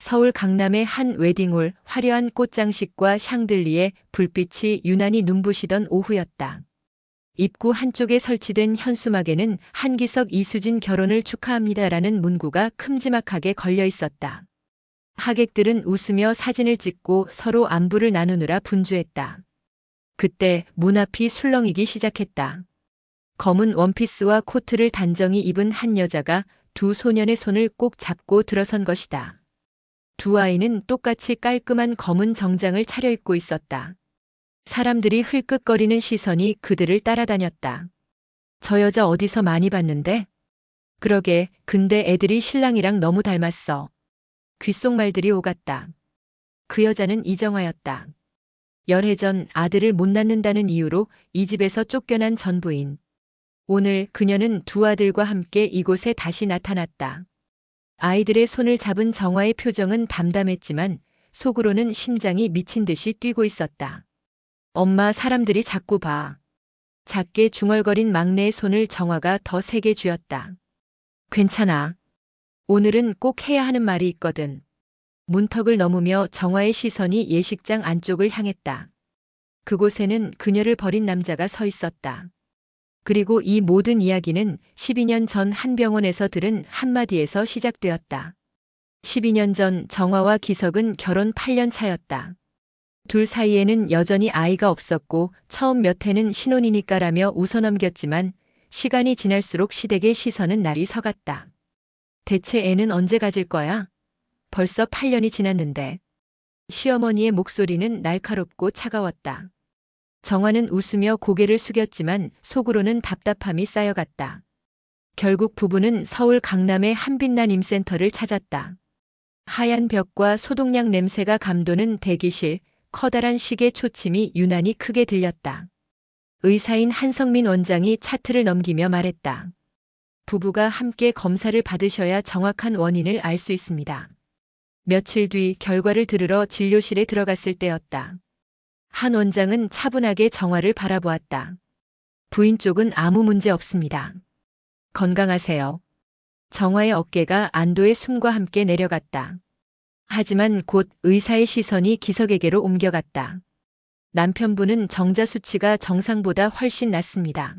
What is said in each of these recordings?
서울 강남의 한 웨딩홀, 화려한 꽃장식과 샹들리에 불빛이 유난히 눈부시던 오후였다. 입구 한쪽에 설치된 현수막에는 한기석 이수진 결혼을 축하합니다라는 문구가 큼지막하게 걸려 있었다. 하객들은 웃으며 사진을 찍고 서로 안부를 나누느라 분주했다. 그때 문 앞이 술렁이기 시작했다. 검은 원피스와 코트를 단정히 입은 한 여자가 두 소년의 손을 꼭 잡고 들어선 것이다. 두 아이는 똑같이 깔끔한 검은 정장을 차려입고 있었다. 사람들이 흘끗거리는 시선이 그들을 따라다녔다. 저 여자 어디서 많이 봤는데? 그러게, 근데 애들이 신랑이랑 너무 닮았어. 귓속말들이 오갔다. 그 여자는 이정화였다. 열해 전 아들을 못 낳는다는 이유로 이 집에서 쫓겨난 전부인. 오늘 그녀는 두 아들과 함께 이곳에 다시 나타났다. 아이들의 손을 잡은 정화의 표정은 담담했지만 속으로는 심장이 미친 듯이 뛰고 있었다. 엄마, 사람들이 자꾸 봐. 작게 중얼거린 막내의 손을 정화가 더 세게 쥐었다. 괜찮아. 오늘은 꼭 해야 하는 말이 있거든. 문턱을 넘으며 정화의 시선이 예식장 안쪽을 향했다. 그곳에는 그녀를 버린 남자가 서 있었다. 그리고 이 모든 이야기는 12년 전 한 병원에서 들은 한마디에서 시작되었다. 12년 전 정화와 기석은 결혼 8년 차였다. 둘 사이에는 여전히 아이가 없었고 처음 몇 해는 신혼이니까라며 웃어넘겼지만 시간이 지날수록 시댁의 시선은 날이 서갔다. 대체 애는 언제 가질 거야? 벌써 8년이 지났는데. 시어머니의 목소리는 날카롭고 차가웠다. 정화는 웃으며 고개를 숙였지만 속으로는 답답함이 쌓여갔다. 결국 부부는 서울 강남의 한 빛난 임센터를 찾았다. 하얀 벽과 소독약 냄새가 감도는 대기실, 커다란 시계 초침이 유난히 크게 들렸다. 의사인 한성민 원장이 차트를 넘기며 말했다. 부부가 함께 검사를 받으셔야 정확한 원인을 알 수 있습니다. 며칠 뒤 결과를 들으러 진료실에 들어갔을 때였다. 한 원장은 차분하게 정화를 바라보았다. 부인 쪽은 아무 문제 없습니다. 건강하세요. 정화의 어깨가 안도의 숨과 함께 내려갔다. 하지만 곧 의사의 시선이 기석에게로 옮겨갔다. 남편분은 정자 수치가 정상보다 훨씬 낮습니다.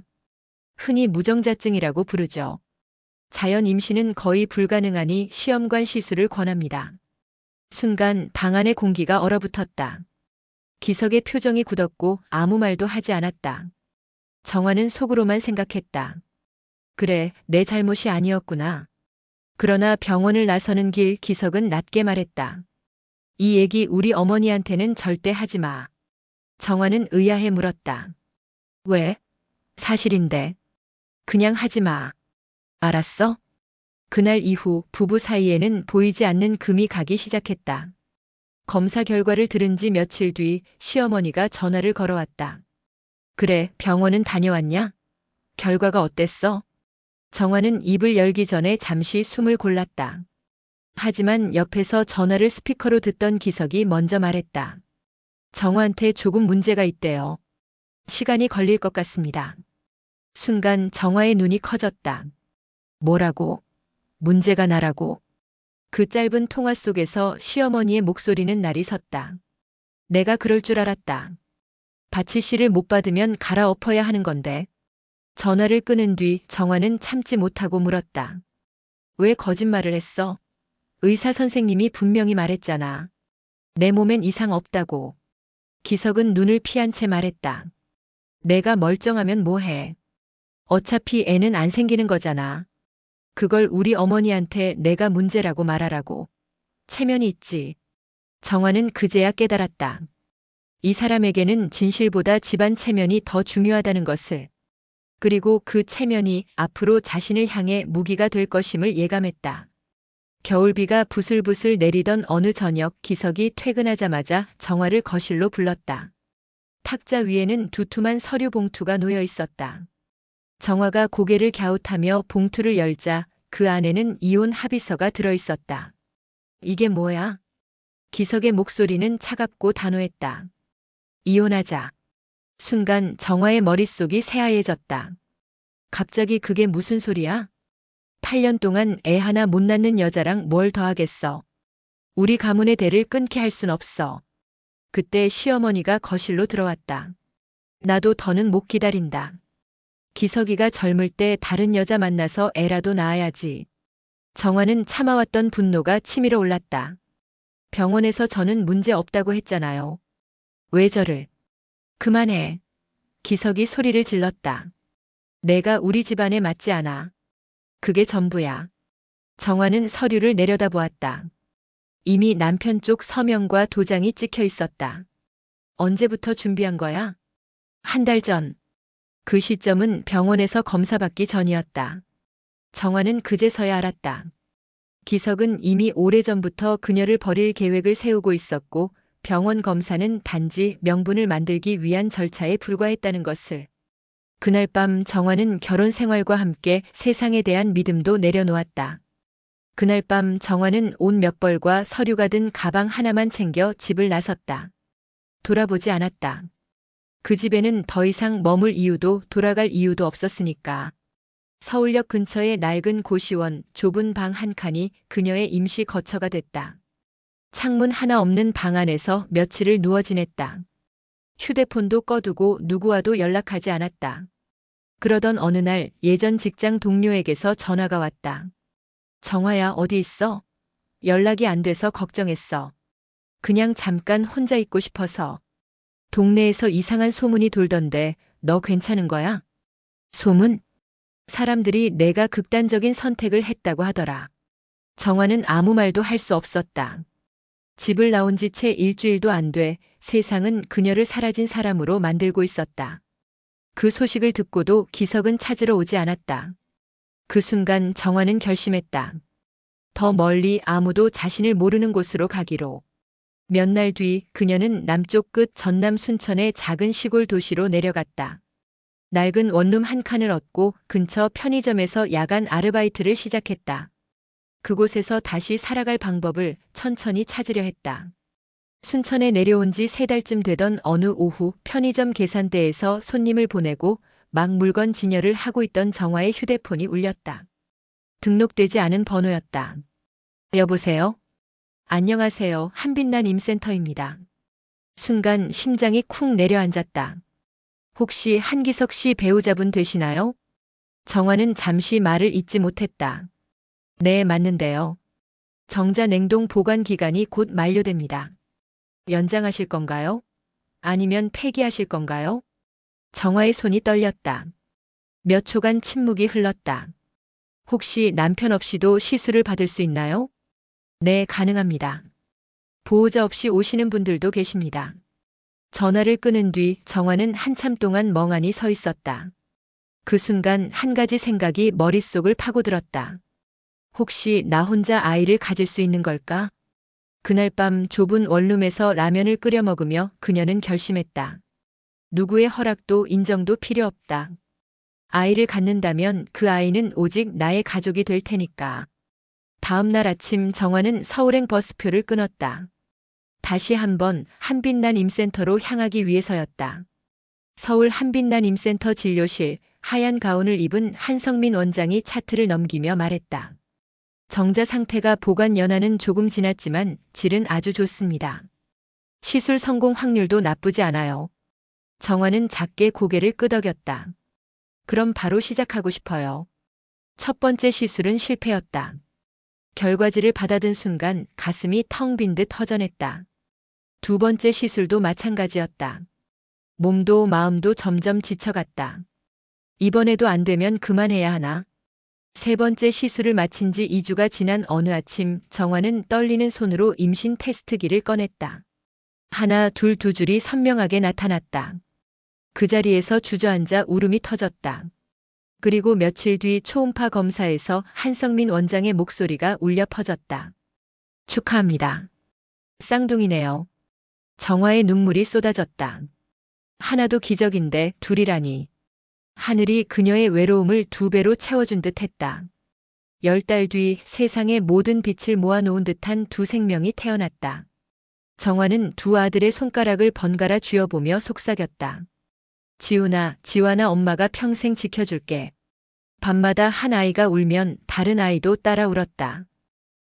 흔히 무정자증이라고 부르죠. 자연 임신은 거의 불가능하니 시험관 시술을 권합니다. 순간 방 안의 공기가 얼어붙었다. 기석의 표정이 굳었고 아무 말도 하지 않았다. 정화는 속으로만 생각했다. 그래, 내 잘못이 아니었구나. 그러나 병원을 나서는 길 기석은 낮게 말했다. 이 얘기 우리 어머니한테는 절대 하지 마. 정화는 의아해 물었다. 왜? 사실인데. 그냥 하지 마. 알았어? 그날 이후 부부 사이에는 보이지 않는 금이 가기 시작했다. 검사 결과를 들은 지 며칠 뒤 시어머니가 전화를 걸어왔다. 그래, 병원은 다녀왔냐? 결과가 어땠어? 정화는 입을 열기 전에 잠시 숨을 골랐다. 하지만 옆에서 전화를 스피커로 듣던 기석이 먼저 말했다. 정화한테 조금 문제가 있대요. 시간이 걸릴 것 같습니다. 순간 정화의 눈이 커졌다. 뭐라고? 문제가 나라고? 그 짧은 통화 속에서 시어머니의 목소리는 날이 섰다. 내가 그럴 줄 알았다. 바치 씨를 못 받으면 갈아엎어야 하는 건데. 전화를 끊은 뒤 정화는 참지 못하고 물었다. 왜 거짓말을 했어? 의사 선생님이 분명히 말했잖아. 내 몸엔 이상 없다고. 기석은 눈을 피한 채 말했다. 내가 멀쩡하면 뭐해. 어차피 애는 안 생기는 거잖아. 그걸 우리 어머니한테 내가 문제라고 말하라고. 체면이 있지. 정화는 그제야 깨달았다. 이 사람에게는 진실보다 집안 체면이 더 중요하다는 것을. 그리고 그 체면이 앞으로 자신을 향해 무기가 될 것임을 예감했다. 겨울비가 부슬부슬 내리던 어느 저녁 기석이 퇴근하자마자 정화를 거실로 불렀다. 탁자 위에는 두툼한 서류 봉투가 놓여 있었다. 정화가 고개를 갸웃하며 봉투를 열자 그 안에는 이혼 합의서가 들어 있었다. 이게 뭐야? 기석의 목소리는 차갑고 단호했다. 이혼하자. 순간 정화의 머릿속이 새하얘졌다. 갑자기 그게 무슨 소리야? 8년 동안 애 하나 못 낳는 여자랑 뭘 더 하겠어. 우리 가문의 대를 끊게 할 순 없어. 그때 시어머니가 거실로 들어왔다. 나도 더는 못 기다린다. 기석이가 젊을 때 다른 여자 만나서 애라도 낳아야지. 정화는 참아왔던 분노가 치밀어 올랐다. 병원에서 저는 문제 없다고 했잖아요. 왜 저를? 그만해. 기석이 소리를 질렀다. 내가 우리 집안에 맞지 않아. 그게 전부야. 정화는 서류를 내려다보았다. 이미 남편 쪽 서명과 도장이 찍혀 있었다. 언제부터 준비한 거야? 한 달 전. 그 시점은 병원에서 검사받기 전이었다. 정화는 그제서야 알았다. 기석은 이미 오래전부터 그녀를 버릴 계획을 세우고 있었고 병원 검사는 단지 명분을 만들기 위한 절차에 불과했다는 것을. 그날 밤 정화는 결혼 생활과 함께 세상에 대한 믿음도 내려놓았다. 그날 밤 정화는 옷 몇 벌과 서류가 든 가방 하나만 챙겨 집을 나섰다. 돌아보지 않았다. 그 집에는 더 이상 머물 이유도 돌아갈 이유도 없었으니까. 서울역 근처의 낡은 고시원 좁은 방 한 칸이 그녀의 임시 거처가 됐다. 창문 하나 없는 방 안에서 며칠을 누워 지냈다. 휴대폰도 꺼두고 누구와도 연락하지 않았다. 그러던 어느 날 예전 직장 동료에게서 전화가 왔다. 정화야, 어디 있어? 연락이 안 돼서 걱정했어. 그냥 잠깐 혼자 있고 싶어서. 동네에서 이상한 소문이 돌던데 너 괜찮은 거야? 소문? 사람들이 내가 극단적인 선택을 했다고 하더라. 정화는 아무 말도 할 수 없었다. 집을 나온 지 채 일주일도 안 돼 세상은 그녀를 사라진 사람으로 만들고 있었다. 그 소식을 듣고도 기석은 찾으러 오지 않았다. 그 순간 정화는 결심했다. 더 멀리 아무도 자신을 모르는 곳으로 가기로. 몇 날 뒤 그녀는 남쪽 끝 전남 순천의 작은 시골 도시로 내려갔다. 낡은 원룸 한 칸을 얻고 근처 편의점에서 야간 아르바이트를 시작했다. 그곳에서 다시 살아갈 방법을 천천히 찾으려 했다. 순천에 내려온 지 3달쯤 되던 어느 오후 편의점 계산대에서 손님을 보내고 막 물건 진열을 하고 있던 정화의 휴대폰이 울렸다. 등록되지 않은 번호였다. 여보세요? 안녕하세요. 한빛난 임센터입니다. 순간 심장이 쿵 내려앉았다. 혹시 한기석 씨 배우자분 되시나요? 정화는 잠시 말을 잇지 못했다. 네, 맞는데요. 정자 냉동 보관 기간이 곧 만료됩니다. 연장하실 건가요? 아니면 폐기하실 건가요? 정화의 손이 떨렸다. 몇 초간 침묵이 흘렀다. 혹시 남편 없이도 시술을 받을 수 있나요? 네, 가능합니다. 보호자 없이 오시는 분들도 계십니다. 전화를 끊은 뒤 정화는 한참 동안 멍하니 서 있었다. 그 순간 한 가지 생각이 머릿속을 파고들었다. 혹시 나 혼자 아이를 가질 수 있는 걸까? 그날 밤 좁은 원룸에서 라면을 끓여 먹으며 그녀는 결심했다. 누구의 허락도 인정도 필요 없다. 아이를 갖는다면 그 아이는 오직 나의 가족이 될 테니까. 다음 날 아침 정화는 서울행 버스표를 끊었다. 다시 한번 한빛난 임센터로 향하기 위해서였다. 서울 한빛난 임센터 진료실, 하얀 가운을 입은 한성민 원장이 차트를 넘기며 말했다. 정자 상태가 보관 연한은 조금 지났지만 질은 아주 좋습니다. 시술 성공 확률도 나쁘지 않아요. 정화는 작게 고개를 끄덕였다. 그럼 바로 시작하고 싶어요. 첫 번째 시술은 실패였다. 결과지를 받아든 순간 가슴이 텅 빈 듯 허전했다. 두 번째 시술도 마찬가지였다. 몸도 마음도 점점 지쳐갔다. 이번에도 안 되면 그만해야 하나? 세 번째 시술을 마친 지 2주가 지난 어느 아침 정화는 떨리는 손으로 임신 테스트기를 꺼냈다. 하나, 둘, 두 줄이 선명하게 나타났다. 그 자리에서 주저앉아 울음이 터졌다. 그리고 며칠 뒤 초음파 검사에서 한성민 원장의 목소리가 울려 퍼졌다. 축하합니다. 쌍둥이네요. 정화의 눈물이 쏟아졌다. 하나도 기적인데 둘이라니. 하늘이 그녀의 외로움을 2배로 채워준 듯 했다. 10달 뒤 세상의 모든 빛을 모아놓은 듯한 두 생명이 태어났다. 정화는 두 아들의 손가락을 번갈아 쥐어보며 속삭였다. 지훈아, 지환아, 엄마가 평생 지켜줄게. 밤마다 한 아이가 울면 다른 아이도 따라 울었다.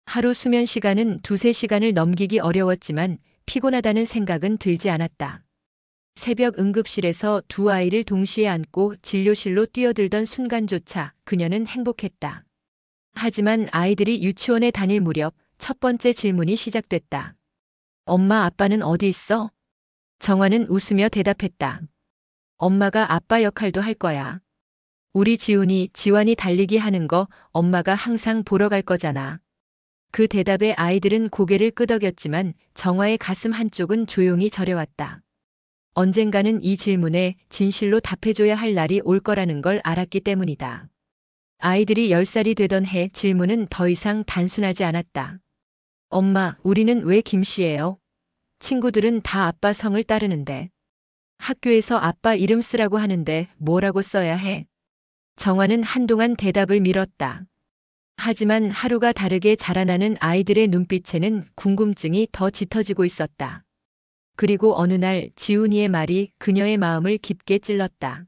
하루 수면 시간은 두세 시간을 넘기기 어려웠지만 피곤하다는 생각은 들지 않았다. 새벽 응급실에서 두 아이를 동시에 안고 진료실로 뛰어들던 순간조차 그녀는 행복했다. 하지만 아이들이 유치원에 다닐 무렵 첫 번째 질문이 시작됐다. 엄마, 아빠는 어디 있어? 정화는 웃으며 대답했다. 엄마가 아빠 역할도 할 거야. 우리 지환이 달리기 하는 거 엄마가 항상 보러 갈 거잖아. 그 대답에 아이들은 고개를 끄덕였지만 정화의 가슴 한쪽은 조용히 저려왔다. 언젠가는 이 질문에 진실로 답해줘야 할 날이 올 거라는 걸 알았기 때문이다. 아이들이 10살이 되던 해 질문은 더 이상 단순하지 않았다. 엄마, 우리는 왜 김씨예요? 친구들은 다 아빠 성을 따르는데. 학교에서 아빠 이름 쓰라고 하는데 뭐라고 써야 해? 정화는 한동안 대답을 미뤘다. 하지만 하루가 다르게 자라나는 아이들의 눈빛에는 궁금증이 더 짙어지고 있었다. 그리고 어느 날 지훈이의 말이 그녀의 마음을 깊게 찔렀다.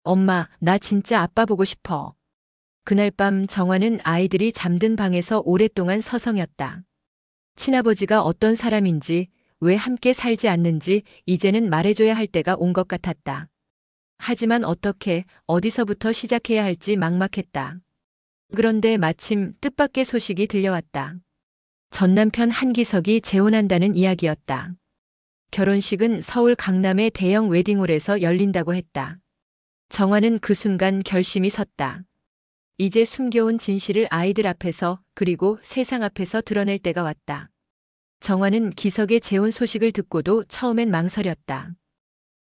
엄마, 나 진짜 아빠 보고 싶어. 그날 밤 정화는 아이들이 잠든 방에서 오랫동안 서성였다. 친아버지가 어떤 사람인지, 왜 함께 살지 않는지 이제는 말해줘야 할 때가 온 것 같았다. 하지만 어떻게, 어디서부터 시작해야 할지 막막했다. 그런데 마침 뜻밖의 소식이 들려왔다. 전남편 한기석이 재혼한다는 이야기였다. 결혼식은 서울 강남의 대형 웨딩홀에서 열린다고 했다. 정화는 그 순간 결심이 섰다. 이제 숨겨온 진실을 아이들 앞에서 그리고 세상 앞에서 드러낼 때가 왔다. 정화는 기석의 재혼 소식을 듣고도 처음엔 망설였다.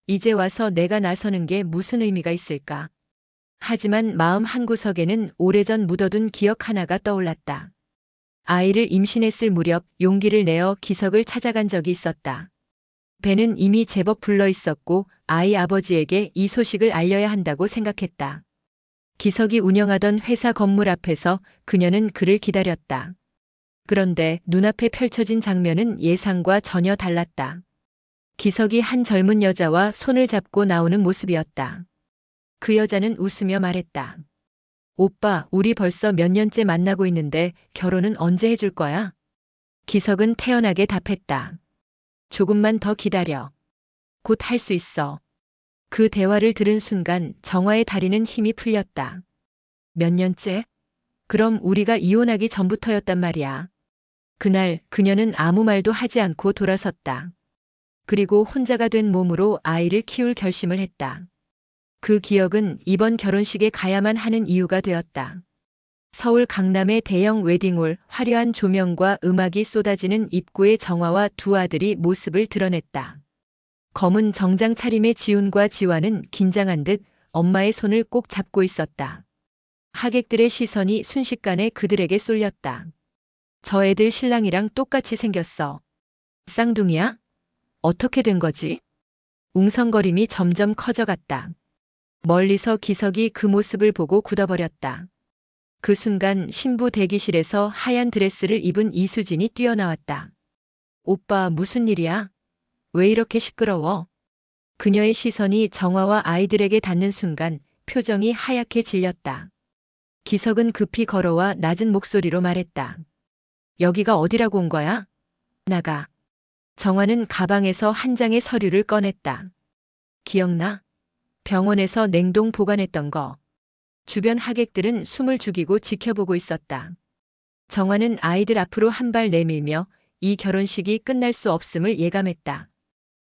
이제 와서 내가 나서는 게 무슨 의미가 있을까? 하지만 마음 한구석에는 오래전 묻어둔 기억 하나가 떠올랐다. 아이를 임신했을 무렵 용기를 내어 기석을 찾아간 적이 있었다. 배는 이미 제법 불러 있었고 아이 아버지에게 이 소식을 알려야 한다고 생각했다. 기석이 운영하던 회사 건물 앞에서 그녀는 그를 기다렸다. 그런데 눈앞에 펼쳐진 장면은 예상과 전혀 달랐다. 기석이 한 젊은 여자와 손을 잡고 나오는 모습이었다. 그 여자는 웃으며 말했다. 오빠, 우리 벌써 몇 년째 만나고 있는데 결혼은 언제 해줄 거야? 기석은 태연하게 답했다. 조금만 더 기다려. 곧 할 수 있어. 그 대화를 들은 순간 정화의 다리는 힘이 풀렸다. 몇 년째? 그럼 우리가 이혼하기 전부터였단 말이야. 그날 그녀는 아무 말도 하지 않고 돌아섰다. 그리고 혼자가 된 몸으로 아이를 키울 결심을 했다. 그 기억은 이번 결혼식에 가야만 하는 이유가 되었다. 서울 강남의 대형 웨딩홀, 화려한 조명과 음악이 쏟아지는 입구에 정화와 두 아들이 모습을 드러냈다. 검은 정장 차림의 지훈과 지환은 긴장한 듯 엄마의 손을 꼭 잡고 있었다. 하객들의 시선이 순식간에 그들에게 쏠렸다. 저 애들 신랑이랑 똑같이 생겼어. 쌍둥이야? 어떻게 된 거지? 웅성거림이 점점 커져갔다. 멀리서 기석이 그 모습을 보고 굳어버렸다. 그 순간 신부 대기실에서 하얀 드레스를 입은 이수진이 뛰어나왔다. 오빠, 무슨 일이야? 왜 이렇게 시끄러워? 그녀의 시선이 정화와 아이들에게 닿는 순간 표정이 하얗게 질렸다. 기석은 급히 걸어와 낮은 목소리로 말했다. 여기가 어디라고 온 거야? 나가. 정화는 가방에서 한 장의 서류를 꺼냈다. 기억나? 병원에서 냉동 보관했던 거. 주변 하객들은 숨을 죽이고 지켜보고 있었다. 정화는 아이들 앞으로 한 발 내밀며 이 결혼식이 끝날 수 없음을 예감했다.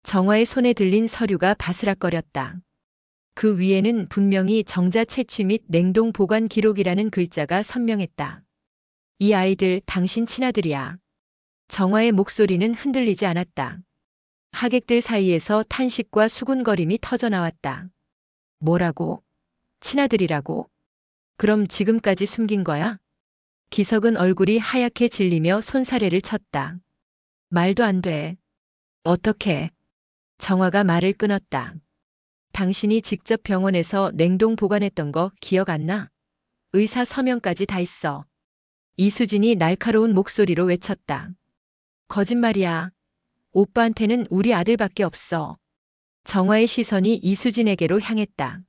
정화의 손에 들린 서류가 바스락거렸다. 그 위에는 분명히 정자 채취 및 냉동 보관 기록이라는 글자가 선명했다. 이 아이들 당신 친아들이야. 정화의 목소리는 흔들리지 않았다. 하객들 사이에서 탄식과 수군거림이 터져나왔다. 뭐라고? 친아들이라고? 그럼 지금까지 숨긴 거야? 기석은 얼굴이 하얗게 질리며 손사래를 쳤다. 말도 안 돼. 어떻게? 정화가 말을 끊었다. 당신이 직접 병원에서 냉동 보관했던 거 기억 안 나? 의사 서명까지 다 있어. 이수진이 날카로운 목소리로 외쳤다. 거짓말이야. 오빠한테는 우리 아들밖에 없어. 정화의 시선이 이수진에게로 향했다.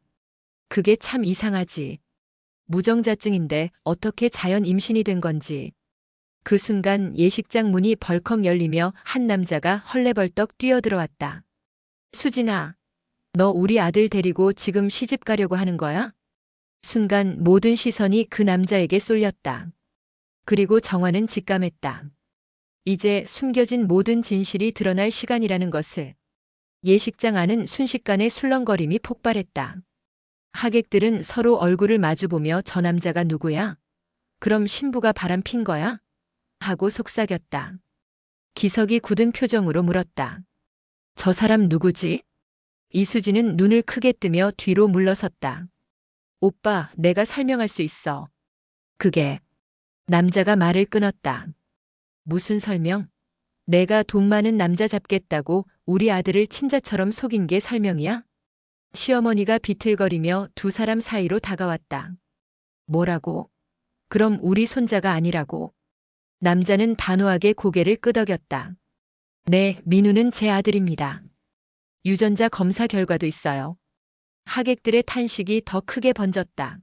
그게 참 이상하지. 무정자증인데 어떻게 자연 임신이 된 건지. 그 순간 예식장 문이 벌컥 열리며 한 남자가 헐레벌떡 뛰어들어왔다. 수진아, 너 우리 아들 데리고 지금 시집 가려고 하는 거야? 순간 모든 시선이 그 남자에게 쏠렸다. 그리고 정화는 직감했다. 이제 숨겨진 모든 진실이 드러날 시간이라는 것을. 예식장 안은 순식간에 술렁거림이 폭발했다. 하객들은 서로 얼굴을 마주보며 저 남자가 누구야? 그럼 신부가 바람핀 거야? 하고 속삭였다. 기석이 굳은 표정으로 물었다. 저 사람 누구지? 이수진은 눈을 크게 뜨며 뒤로 물러섰다. 오빠, 내가 설명할 수 있어. 그게. 남자가 말을 끊었다. 무슨 설명? 내가 돈 많은 남자 잡겠다고 우리 아들을 친자처럼 속인 게 설명이야? 시어머니가 비틀거리며 두 사람 사이로 다가왔다. 뭐라고? 그럼 우리 손자가 아니라고. 남자는 단호하게 고개를 끄덕였다. 네, 민우는 제 아들입니다. 유전자 검사 결과도 있어요. 하객들의 탄식이 더 크게 번졌다.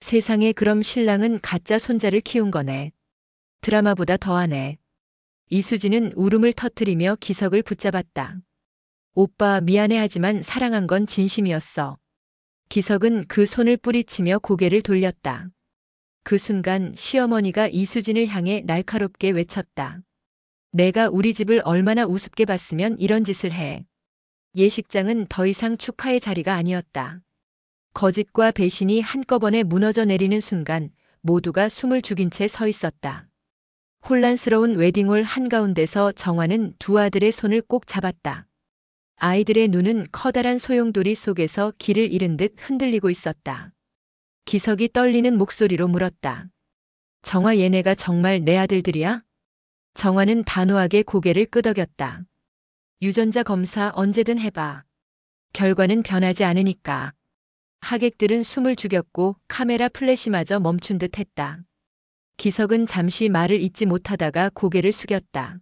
세상에, 그럼 신랑은 가짜 손자를 키운 거네. 드라마보다 더하네. 이수진은 울음을 터뜨리며 기석을 붙잡았다. 오빠, 미안해하지만 사랑한 건 진심이었어. 기석은 그 손을 뿌리치며 고개를 돌렸다. 그 순간 시어머니가 이수진을 향해 날카롭게 외쳤다. 내가 우리 집을 얼마나 우습게 봤으면 이런 짓을 해. 예식장은 더 이상 축하의 자리가 아니었다. 거짓과 배신이 한꺼번에 무너져 내리는 순간 모두가 숨을 죽인 채 서 있었다. 혼란스러운 웨딩홀 한가운데서 정화는 두 아들의 손을 꼭 잡았다. 아이들의 눈은 커다란 소용돌이 속에서 길을 잃은 듯 흔들리고 있었다. 기석이 떨리는 목소리로 물었다. 정화, 얘네가 정말 내 아들들이야? 정화는 단호하게 고개를 끄덕였다. 유전자 검사 언제든 해봐. 결과는 변하지 않으니까. 하객들은 숨을 죽였고 카메라 플래시마저 멈춘 듯 했다. 기석은 잠시 말을 잇지 못하다가 고개를 숙였다.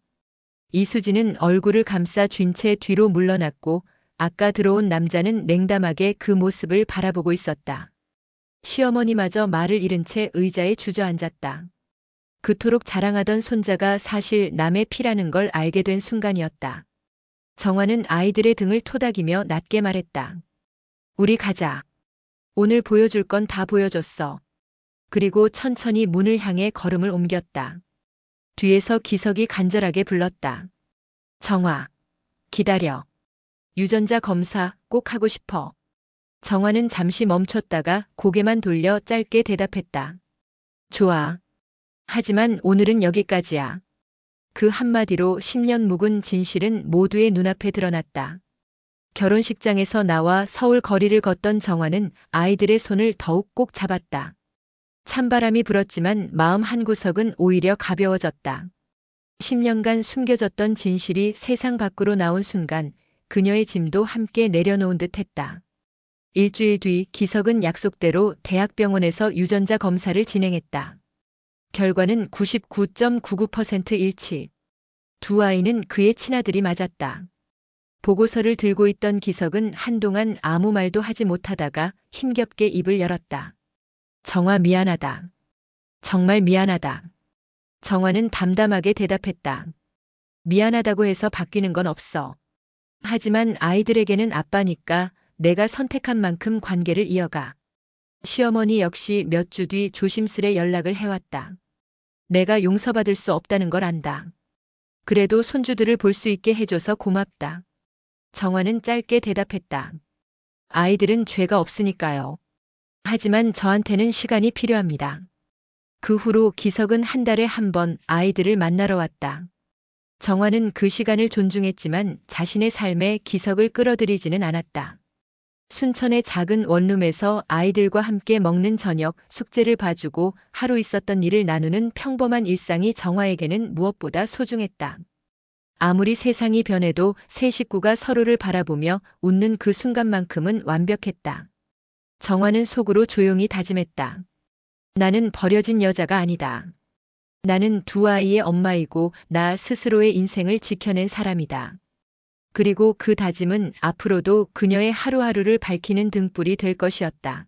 이수진은 얼굴을 감싸 쥔 채 뒤로 물러났고 아까 들어온 남자는 냉담하게 그 모습을 바라보고 있었다. 시어머니마저 말을 잃은 채 의자에 주저앉았다. 그토록 자랑하던 손자가 사실 남의 피라는 걸 알게 된 순간이었다. 정화는 아이들의 등을 토닥이며 낮게 말했다. 우리 가자. 오늘 보여줄 건 다 보여줬어. 그리고 천천히 문을 향해 걸음을 옮겼다. 뒤에서 기석이 간절하게 불렀다. 정화, 기다려. 유전자 검사 꼭 하고 싶어. 정화는 잠시 멈췄다가 고개만 돌려 짧게 대답했다. 좋아. 하지만 오늘은 여기까지야. 그 한마디로 10년 묵은 진실은 모두의 눈앞에 드러났다. 결혼식장에서 나와 서울 거리를 걷던 정화는 아이들의 손을 더욱 꼭 잡았다. 찬바람이 불었지만 마음 한구석은 오히려 가벼워졌다. 10년간 숨겨졌던 진실이 세상 밖으로 나온 순간 그녀의 짐도 함께 내려놓은 듯 했다. 일주일 뒤 기석은 약속대로 대학병원에서 유전자 검사를 진행했다. 결과는 99.99% 일치. 두 아이는 그의 친아들이 맞았다. 보고서를 들고 있던 기석은 한동안 아무 말도 하지 못하다가 힘겹게 입을 열었다. 정화, 미안하다. 정말 미안하다. 정화는 담담하게 대답했다. 미안하다고 해서 바뀌는 건 없어. 하지만 아이들에게는 아빠니까 내가 선택한 만큼 관계를 이어가. 시어머니 역시 몇 주 뒤 조심스레 연락을 해왔다. 내가 용서받을 수 없다는 걸 안다. 그래도 손주들을 볼 수 있게 해줘서 고맙다. 정화는 짧게 대답했다. 아이들은 죄가 없으니까요. 하지만 저한테는 시간이 필요합니다. 그 후로 기석은 한 달에 한 번 아이들을 만나러 왔다. 정화는 그 시간을 존중했지만 자신의 삶에 기석을 끌어들이지는 않았다. 순천의 작은 원룸에서 아이들과 함께 먹는 저녁, 숙제를 봐주고 하루 있었던 일을 나누는 평범한 일상이 정화에게는 무엇보다 소중했다. 아무리 세상이 변해도 세 식구가 서로를 바라보며 웃는 그 순간만큼은 완벽했다. 정화는 속으로 조용히 다짐했다. 나는 버려진 여자가 아니다. 나는 두 아이의 엄마이고 나 스스로의 인생을 지켜낸 사람이다. 그리고 그 다짐은 앞으로도 그녀의 하루하루를 밝히는 등불이 될 것이었다.